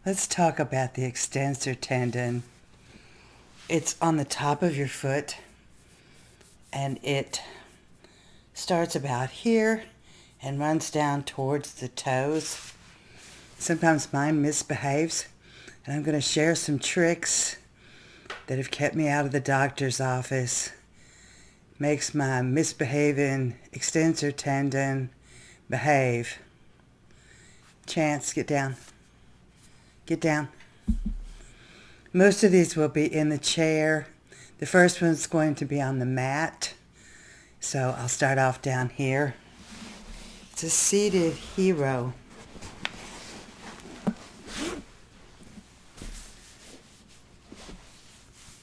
Let's talk about the extensor tendon. It's on the top of your foot, and it starts about here and runs down towards the toes. Sometimes mine misbehaves, and I'm going to share some tricks that have kept me out of the doctor's office. Makes my misbehaving extensor tendon behave. Chance, get down. Get down. Most of these will be in the chair. The first one's going to be on the mat. So I'll start off down here. It's a seated hero.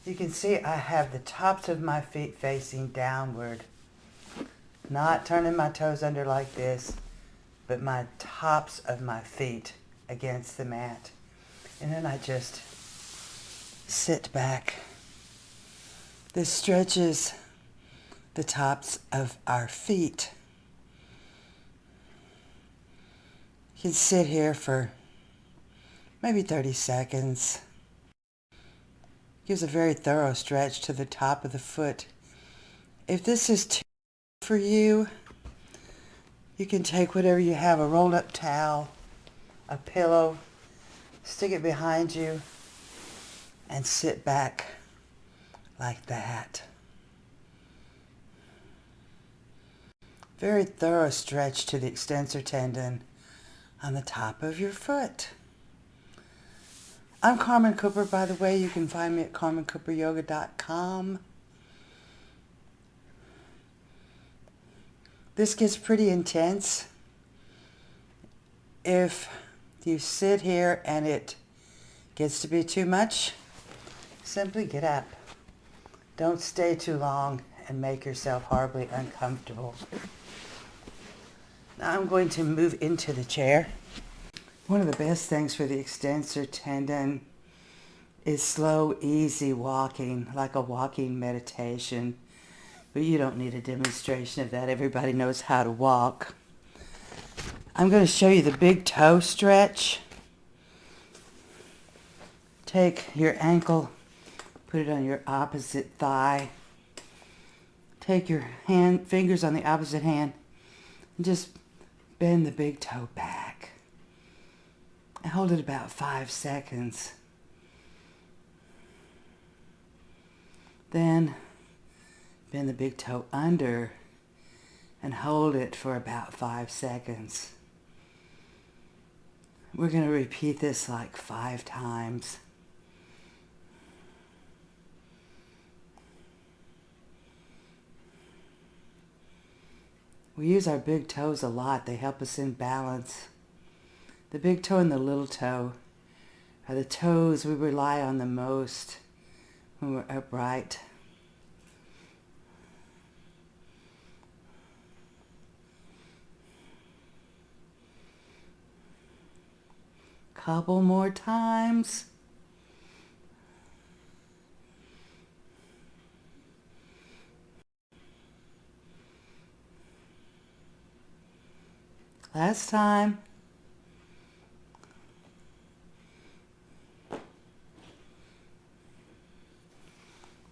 You can see I have the tops of my feet facing downward. Not turning my toes under like this, but my tops of my feet against the mat. And then I just sit back. This stretches the tops of our feet. You can sit here for maybe 30 seconds. Gives a very thorough stretch to the top of the foot. If this is too much for you, you can take whatever you have, a rolled up towel, a pillow, stick it behind you, and sit back like that. Very thorough stretch to the extensor tendon on the top of your foot. I'm Carmen Cooper, by the way. You can find me at carmencooperyoga.com. This gets pretty intense. If you sit here and it gets to be too much, simply get up. Don't stay too long and make yourself horribly uncomfortable. Now I'm going to move into the chair. One of the best things for the extensor tendon is slow, easy walking, like a walking meditation. But you don't need a demonstration of that. Everybody knows how to walk. I'm going to show you the big toe stretch. Take your ankle, put it on your opposite thigh. Take your fingers on the opposite hand, and just bend the big toe back. And hold it about 5 seconds. Then bend the big toe under and hold it for about 5 seconds. We're going to repeat this like 5 times. We use our big toes a lot. They help us in balance. The big toe and the little toe are the toes we rely on the most when we're upright. Couple more times. Last time.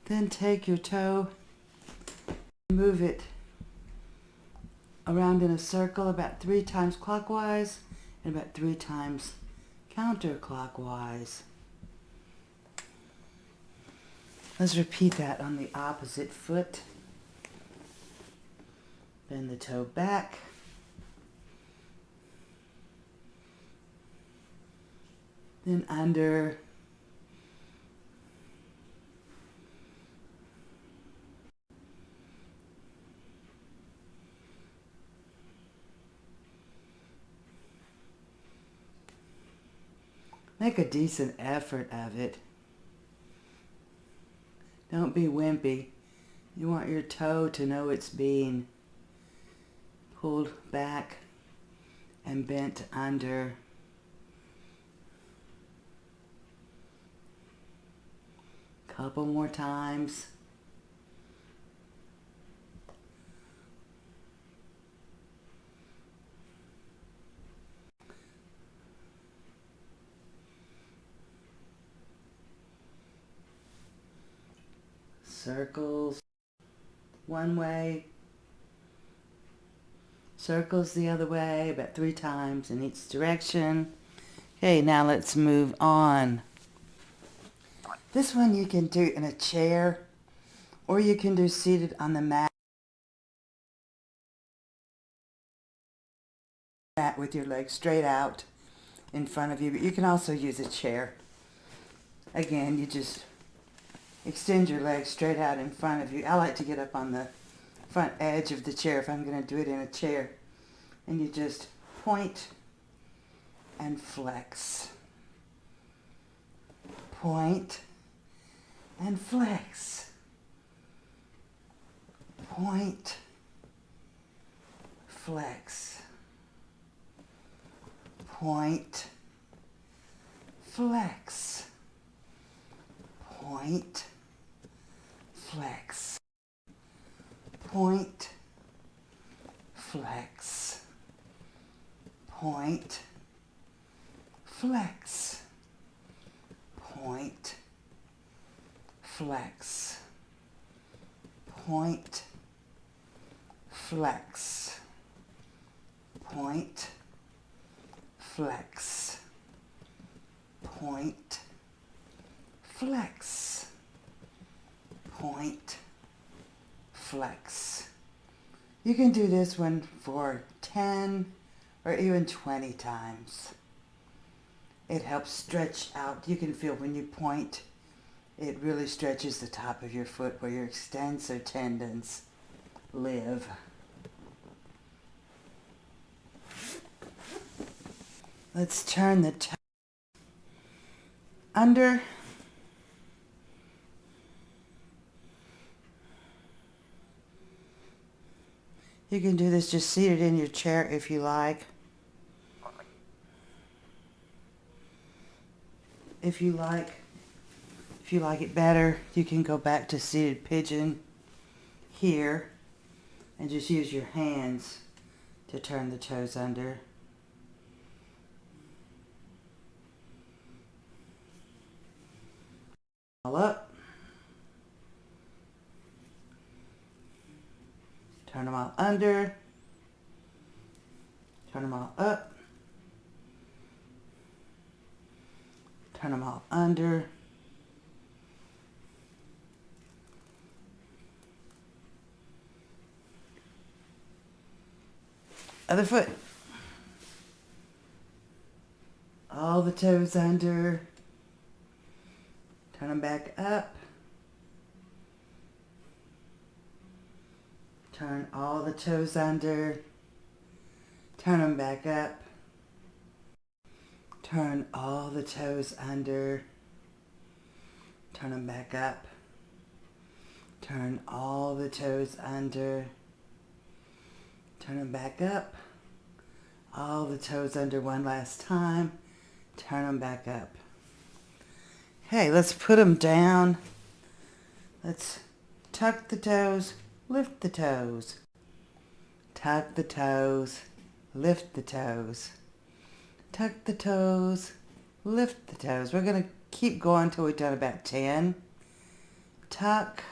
Then take your toe, move it around in a circle about 3 times clockwise and about 3 times counterclockwise. Let's repeat that on the opposite foot. Bend the toe back. Then under. Make a decent effort of it. Don't be wimpy. You want your toe to know it's being pulled back and bent under. Couple more times. Circles one way, circles the other way, about 3 times in each direction. Okay, now let's move on. This one you can do in a chair, or you can do seated on the mat with your legs straight out in front of you, but you can also use a chair. Again, you just extend your legs straight out in front of you. I like to get up on the front edge of the chair if I'm going to do it in a chair. And you just point and flex. Point and flex. Point, flex. Point, flex. Point, flex. Point, flex. Point, flex. Point, flex. Point, flex. Point, flex. Point, flex. Point, flex. You can do this one for 10 or even 20 times. It helps stretch out. You can feel when you point, it really stretches the top of your foot where your extensor tendons live. Let's turn the toe under. You can do this just seated in your chair if you like. If you like it better, you can go back to seated pigeon here and just use your hands to turn the toes under. All up. Turn them all under. Turn them all up. Turn them all under. Other foot. All the toes under. Turn them back up. Turn all the toes under. Turn them back up. Turn all the toes under. Turn them back up. Turn all the toes under. Turn them back up. All the toes under one last time. Turn them back up. Okay, let's put them down. Let's tuck the toes, lift the toes. Tuck the toes, lift the toes. Tuck the toes, lift the toes. We're going to keep going until we've done about 10. Tuck,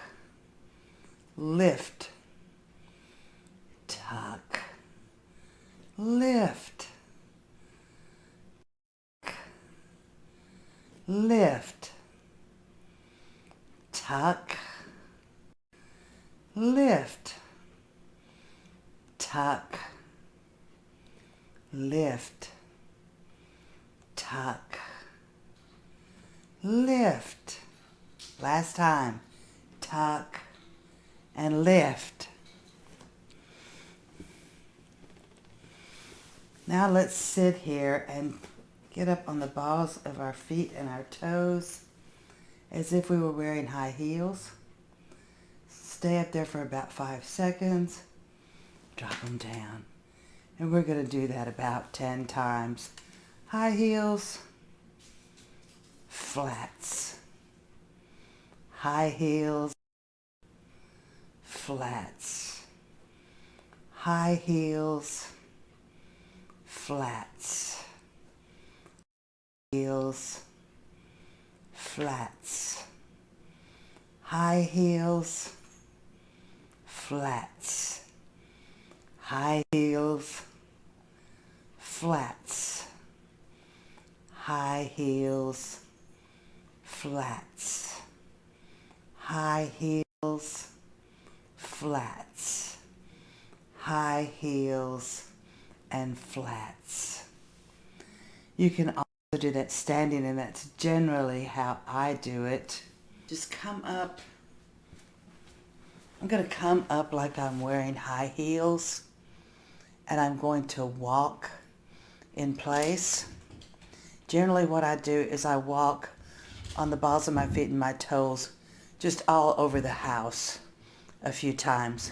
lift. Tuck, lift. Lift. Tuck, lift. Tuck, lift. Tuck, lift. Last time. Tuck and lift. Now let's sit here and get up on the balls of our feet and our toes as if we were wearing high heels. Stay up there for about 5 seconds. Drop them down. And we're going to do that about 10 times. High heels, flats. High heels, flats. High heels, flats. Heels, flats. high heels, flats, high heels, flats, high heels, flats, high heels, flats, high heels, and flats. You can also do that standing, and that's generally how I do it. Just come up. I'm going to come up like I'm wearing high heels, and I'm going to walk in place. Generally what I do is I walk on the balls of my feet and my toes just all over the house a few times.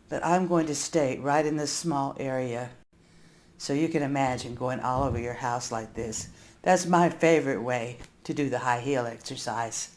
But I'm going to stay right in this small area. So you can imagine going all over your house like this. That's my favorite way to do the high heel exercise.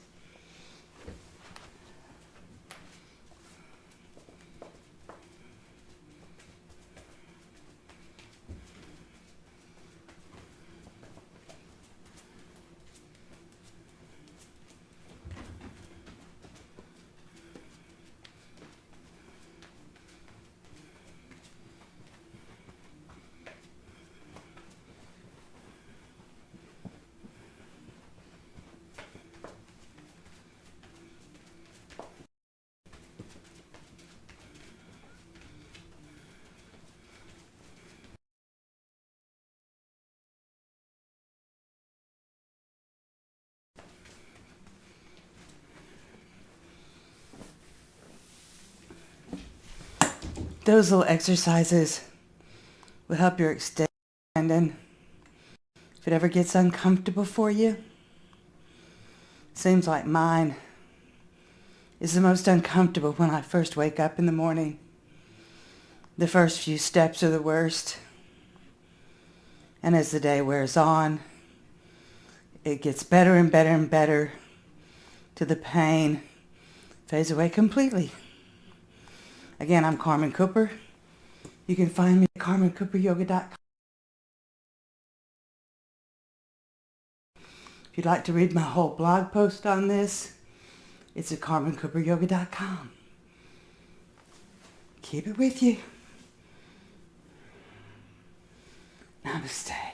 Those little exercises will help your extensor tendon. If it ever gets uncomfortable for you, seems like mine is the most uncomfortable when I first wake up in the morning. The first few steps are the worst. And as the day wears on, it gets better and better and better till the pain fades away completely. Again, I'm Carmen Cooper. You can find me at carmencooperyoga.com. If you'd like to read my whole blog post on this, it's at carmencooperyoga.com. Keep it with you. Namaste.